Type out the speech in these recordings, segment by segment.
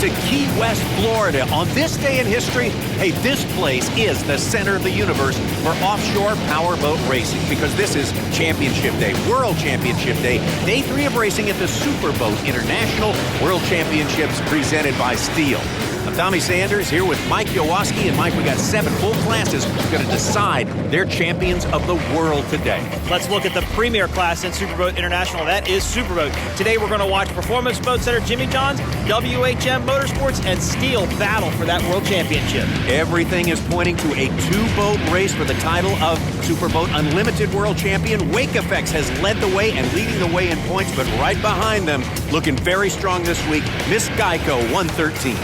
to Key West, Florida. On this day in history, hey, this place is the center of the universe for offshore powerboat racing because this is Championship Day, World Championship Day, Day 3 of racing at the Superboat International World Championships presented by Steel. I'm Tommy Sanders here with Mike Yowaski. And Mike, we got 7 full classes going to decide their champions of the world today. Let's look at the premier class in Superboat International. That is Superboat. Today we're going to watch Performance Boat Center Jimmy John's, WHM Motorsports, and Steel battle for that world championship. Everything is pointing to a 2-boat race for the title of Superboat Unlimited World Champion. Wake Effects has led the way and leading the way in points, but right behind them, looking very strong this week, Miss Geico 113.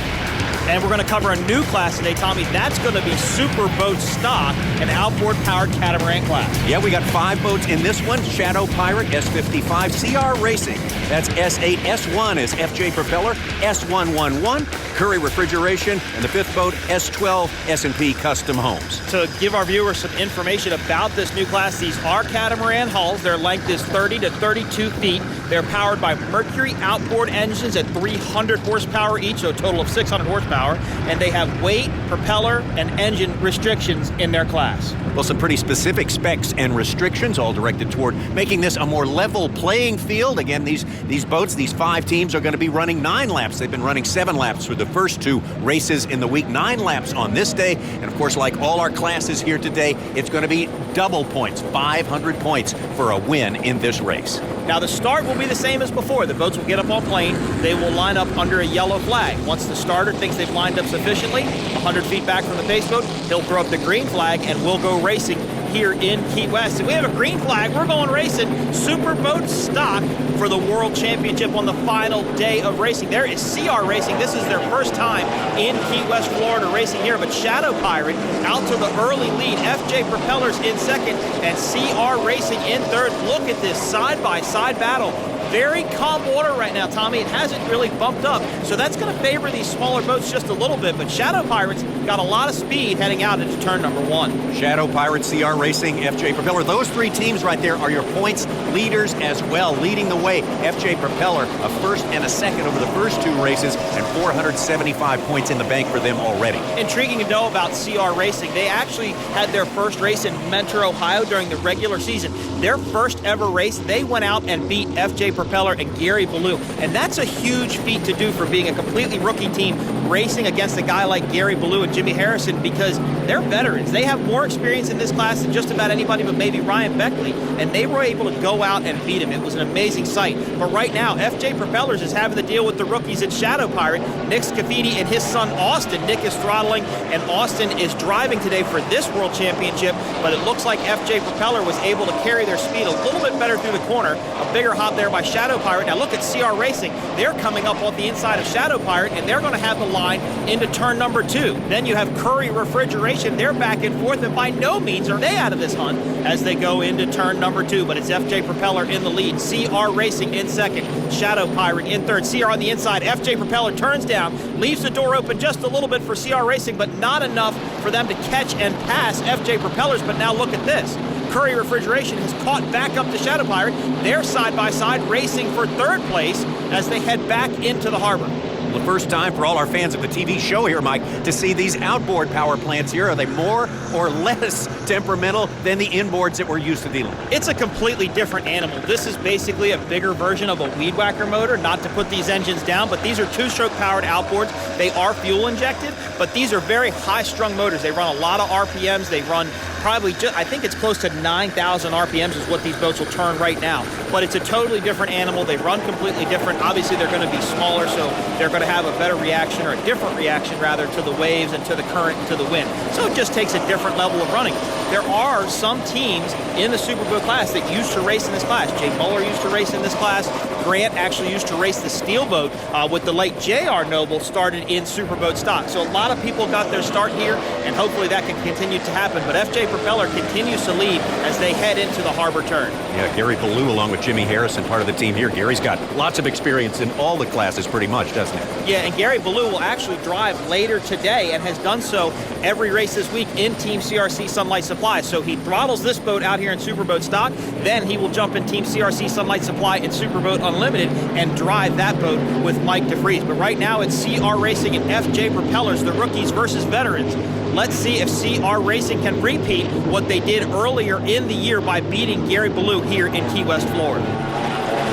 And we're going to cover a new class today, Tommy. That's going to be Superboat Stock, an outboard-powered catamaran class. Yeah, we got 5 boats in this one. Shadow Pirate, S55, CR Racing. That's S8, S1 is FJ Propeller, S111, Curry Refrigeration, and the 5th boat, S12, S&P Custom Homes. To give our viewers some information about this new class, these are catamaran hulls. Their length is 30 to 32 feet. They're powered by Mercury outboard engines at 300 horsepower each, so a total of 600 horsepower. And they have weight, propeller, and engine restrictions in their class. Well, some pretty specific specs and restrictions, all directed toward making this a more level playing field. Again, these boats, these 5 teams are going to be running 9 laps. They've been running 7 laps for the first 2 races in the week. 9 laps on this day. And of course, like all our classes here today, it's going to be double points, 500 points for a win in this race. Now, the start will be the same as before. The boats will get up on plane. They will line up under a yellow flag. Once the starter thinks they've lined up sufficiently, 100 feet back from the base boat, he'll throw up the green flag and we'll go racing here in Key West. And we have a green flag. We're going racing Superboat Stock for the World Championship on the final day of racing. There is CR Racing. This is their first time in Key West, Florida racing here. But Shadow Pirate out to the early lead. FJ Propellers in second and CR Racing in third. Look at this side-by-side battle. Very calm water right now, Tommy. It hasn't really bumped up, so that's going to favor these smaller boats just a little bit. But Shadow Pirates got a lot of speed heading out into turn number 1. Shadow Pirate, CR Racing, FJ Propeller. Those 3 teams right there are your points leaders as well. Leading the way, FJ Propeller, a first and a second over the first 2 races, and 475 points in the bank for them already. Intriguing to know about CR Racing. They actually had their first race in Mentor, Ohio during the regular season. Their first ever race, they went out and beat FJ Propeller and Gary Ballou. And that's a huge feat to do for being a completely rookie team racing against a guy like Gary Ballou and Jimmy Harrison because they're veterans. They have more experience in this class than just about anybody but maybe Ryan Beckley. And they were able to go out and beat him. It was an amazing sight. But right now, FJ Propellers is having to deal with the rookies at Shadow Pirate. Nick Scafidi and his son Austin. Nick is throttling and Austin is driving today for this World Championship. But it looks like FJ Propeller was able to carry their speed a little bit better through the corner. A bigger hop there by Shadow Pirate. Now look at CR Racing. They're coming up on the inside of Shadow Pirate, and they're going to have the line into turn number 2. Then you have Curry Refrigeration. They're back and forth, and by no means are they out of this hunt as they go into turn number 2. But it's FJ Propeller in the lead. CR Racing in second. Shadow Pirate in third. CR on the inside. FJ Propeller turns down, leaves the door open just a little bit for CR Racing, but not enough for them to catch and pass FJ Propellers. But now look at this. Curry Refrigeration has caught back up to Shadow Pirate. They're side-by-side racing for third place as they head back into the harbor. The first time for all our fans of the TV show here, Mike, to see these outboard power plants here. Are they more or less temperamental than the inboards that we're used to dealing with? It's a completely different animal. This is basically a bigger version of a weed whacker motor, not to put these engines down, but these are 2-stroke powered outboards. They are fuel injected, but these are very high-strung motors. They run a lot of RPMs. They run probably, I think it's close to 9,000 RPMs is what these boats will turn right now. But it's a totally different animal. They run completely different. Obviously, they're going to be smaller, so they're going to have a better reaction, or a different reaction, rather, to the waves and to the current and to the wind. So it just takes a different level of running. There are some teams in the Superboat class that used to race in this class. Jay Muller used to race in this class. Grant actually used to race the steel boat with the late J.R. Noble, started in Superboat Stock. So a lot of people got their start here, and hopefully that can continue to happen. But FJ Propeller continues to lead as they head into the harbor turn. Yeah, Gary Ballou along with Jimmy Harrison, part of the team here. Gary's got lots of experience in all the classes pretty much, doesn't he? Yeah, and Gary Ballou will actually drive later today and has done so every race this week in Team CRC Sunlight Supply. So he throttles this boat out here in Superboat Stock, then he will jump in Team CRC Sunlight Supply in Superboat Unlimited and drive that boat with Mike DeFries. But right now it's CR Racing and FJ Propellers, the rookies versus veterans. Let's see if CR Racing can repeat what they did earlier in the year by beating Gary Ballou here in Key West, Florida.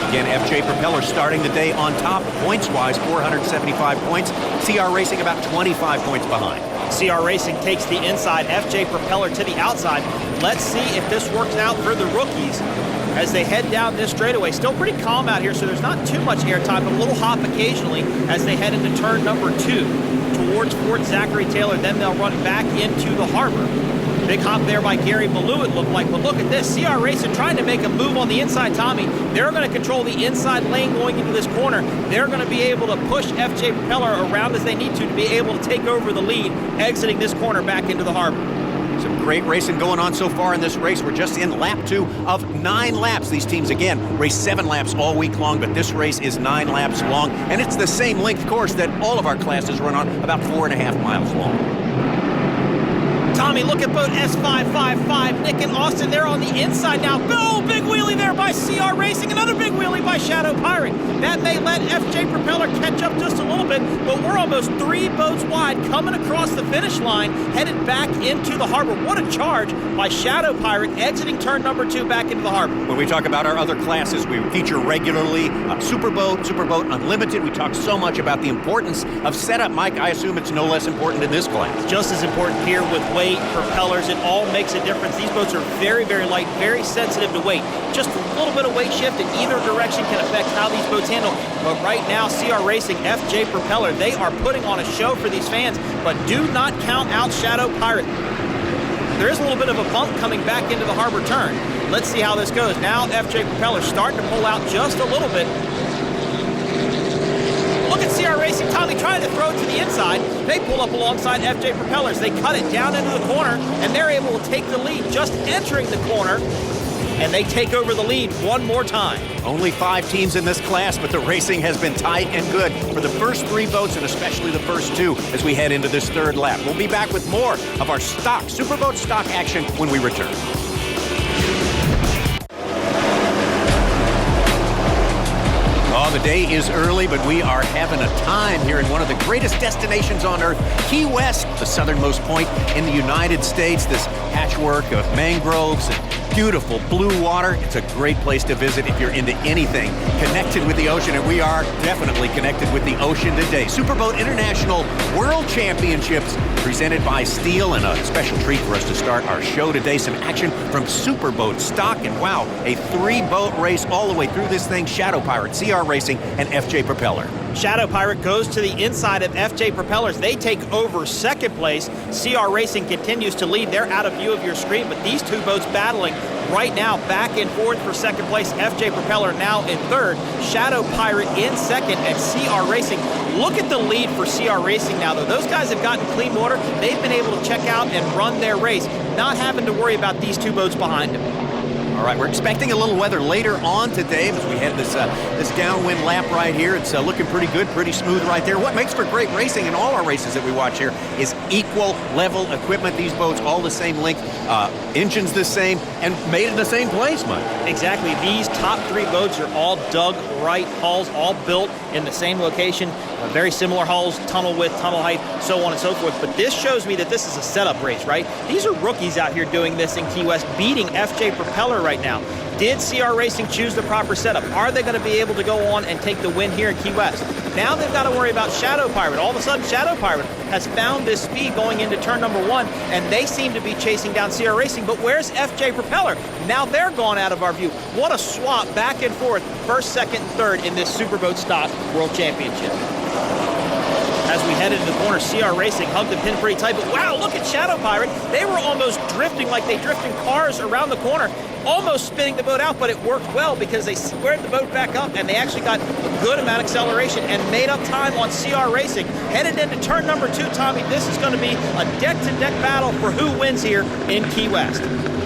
Again, FJ Propeller starting the day on top, points-wise, 475 points. CR Racing about 25 points behind. CR Racing takes the inside, FJ Propeller to the outside. Let's see if this works out for the rookies as they head down this straightaway. Still pretty calm out here, so there's not too much airtime, but a little hop occasionally as they head into turn number 2 towards Fort Zachary Taylor. Then they'll run back into the harbor. Big hop there by Gary Ballou, it looked like. But look at this. CR Racing trying to make a move on the inside, Tommy. They're going to control the inside lane going into this corner. They're going to be able to push FJ Propeller around as they need to be able to take over the lead, exiting this corner back into the harbor. Some great racing going on so far in this race. We're just in lap 2 of 9 laps. These teams, again, race 7 laps all week long, but this race is 9 laps long, and it's the same length course that all of our classes run on, about 4.5 miles long. Tommy, look at boat S555. Nick and Austin, they're on the inside now. Oh, big wheelie there by CR Racing. Another big wheelie by Shadow Pirate. That may let FJ Propeller catch up just a little bit, but we're almost 3 boats wide coming across the finish line, headed back into the harbor. What a charge by Shadow Pirate, exiting turn number 2 back into the harbor. When we talk about our other classes, we feature regularly Superboat, Superboat Unlimited. We talk so much about the importance of setup. Mike, I assume it's no less important in this class. Just as important here with weight, propellers, it all makes a difference. These boats are very, very light, very sensitive to weight. Just a little bit of weight shift in either direction can affect how these boats handle. But right now, CR Racing, FJ Propeller, they are putting on a show for these fans, but do not count out Shadow Pirate. There is a little bit of a bump coming back into the harbor turn. Let's see how this goes. Now FJ Propeller starting to pull out just a little bit. Look at CR Racing, Tommy trying to throw it to the inside. They pull up alongside FJ Propellers. They cut it down into the corner, and they're able to take the lead just entering the corner, and they take over the lead one more time. Only 5 teams in this class, but the racing has been tight and good for the first 3 boats, and especially the first 2 as we head into this 3rd lap. We'll be back with more of our Superboat stock action when we return. Oh, the day is early, but we are having a time here in one of the greatest destinations on Earth, Key West, the southernmost point in the United States. This patchwork of mangroves and beautiful blue water. It's a great place to visit if you're into anything connected with the ocean, and we are definitely connected with the ocean today. Superboat International World Championships presented by Steel, and a special treat for us to start our show today. Some action from Superboat Stock, and wow, a 3-boat race all the way through this thing. Shadow Pirate, CR Racing, and FJ Propeller. Shadow Pirate goes to the inside of FJ Propellers. They take over 2nd place. CR Racing continues to lead. They're out of view of your screen, but these 2 boats battling right now back and forth for 2nd place. FJ Propeller now in 3rd. Shadow Pirate in 2nd, and CR Racing. Look at the lead for CR Racing now, though. Those guys have gotten clean water. They've been able to check out and run their race, not having to worry about these 2 boats behind them. All right, we're expecting a little weather later on today as we head this downwind lap right here. It's looking pretty good, pretty smooth right there. What makes for great racing in all our races that we watch here is equal level equipment. These boats all the same length, engines the same, and made in the same place, Mike. Exactly. These top 3 boats are all dug right hulls, all built in the same location. Very similar hulls, tunnel width, tunnel height, so on and so forth. But this shows me that this is a setup race, right? These are rookies out here doing this in Key West, beating FJ Propeller right now. Did CR Racing choose the proper setup? Are they going to be able to go on and take the win here in Key West? Now they've got to worry about Shadow Pirate. All of a sudden, Shadow Pirate has found this speed going into turn number 1, and they seem to be chasing down CR Racing. But where's FJ Propeller? Now they're gone out of our view. What a swap back and forth, 1st, 2nd, and 3rd in this Superboat Stock World Championship. As we head into the corner, CR Racing hugged the pin pretty tight, but wow, look at Shadow Pirate. They were almost drifting like they drift in cars around the corner, almost spinning the boat out, but it worked well because they squared the boat back up and they actually got a good amount of acceleration and made up time on CR Racing. Headed into turn number 2, Tommy, this is going to be a deck-to-deck battle for who wins here in Key West.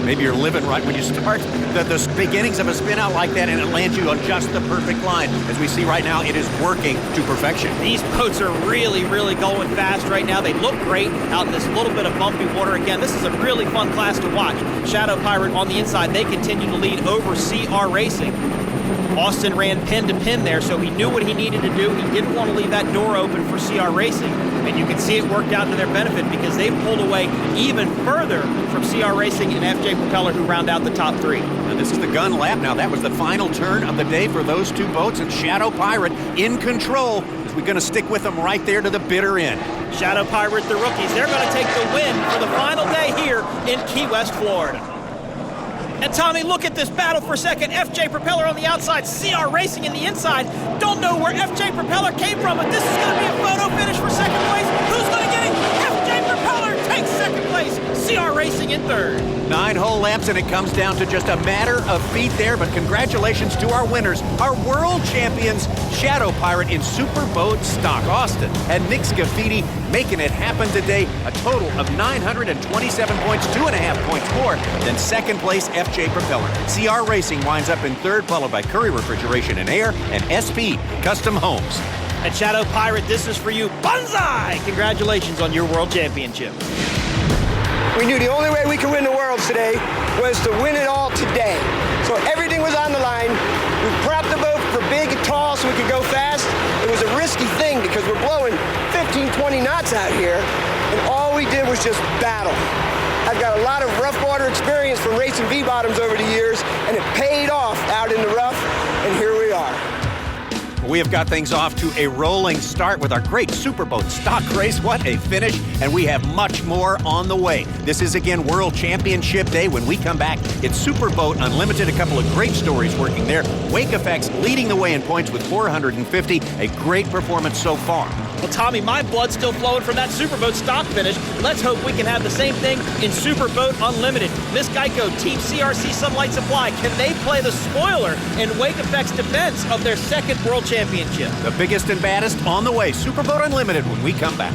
Maybe you're living right when you start the beginnings of a spin out like that, and it lands you on just the perfect line. As we see right now, it is working to perfection. These boats are really, really going fast right now. They look great out in this little bit of bumpy water. Again, this is a really fun class to watch. Shadow Pirate on the inside. They continue to lead over CR Racing. Austin ran pin to pin there, so he knew what he needed to do. He didn't want to leave that door open for CR Racing. And you can see it worked out to their benefit because they pulled away even further from CR Racing and FJ Propeller, who round out the top three. And this is the gun lap now. That was the final turn of the day for those two boats, and Shadow Pirate in control. As we're going to stick with them right there to the bitter end. Shadow Pirate, the rookies, they're going to take the win for the final day here in Key West, Florida. And Tommy, look at this battle for a second. FJ Propeller on the outside, CR Racing in the inside. Don't know where FJ Propeller came from, but this is going to be a photo finish for second place. Who's going to get it? FJ Propeller takes second place. CR Racing in third. 9 whole laps, and it comes down to just a matter of feet there. But congratulations to our winners, our world champions, Shadow Pirate in Superboat Stock Austin, and Nick Scafidi making it happen today. A total of 927 points, 2.5 points more than second place FJ Propeller. CR Racing winds up in third, followed by Curry Refrigeration and Air and SP Custom Homes. And Shadow Pirate, this is for you. Banzai! Congratulations on your world championship. We knew the only way we could win the Worlds today was to win it all today. So everything was on the line. We propped the boat for big and tall so we could go fast. It was a risky thing because we're blowing 15, 20 knots out here, and all we did was just battle. I've got a lot of rough water experience from racing V-bottoms over the years, and it paid off out in the rough, and here we are. We have got things off to a rolling start with our great Superboat Stock race. What a finish, and we have much more on the way. This is, again, World Championship Day. When we come back, it's Superboat Unlimited. A couple of great stories working there. Wake Effects leading the way in points with 450. A great performance so far. Well, Tommy, my blood's still flowing from that Superboat Stock finish. Let's hope we can have the same thing in Superboat Unlimited. Miss Geico, Team CRC Sunlight Supply, can they play the spoiler in Wake Effects' defense of their second World Championship? The biggest and baddest on the way. Superboat Unlimited when we come back.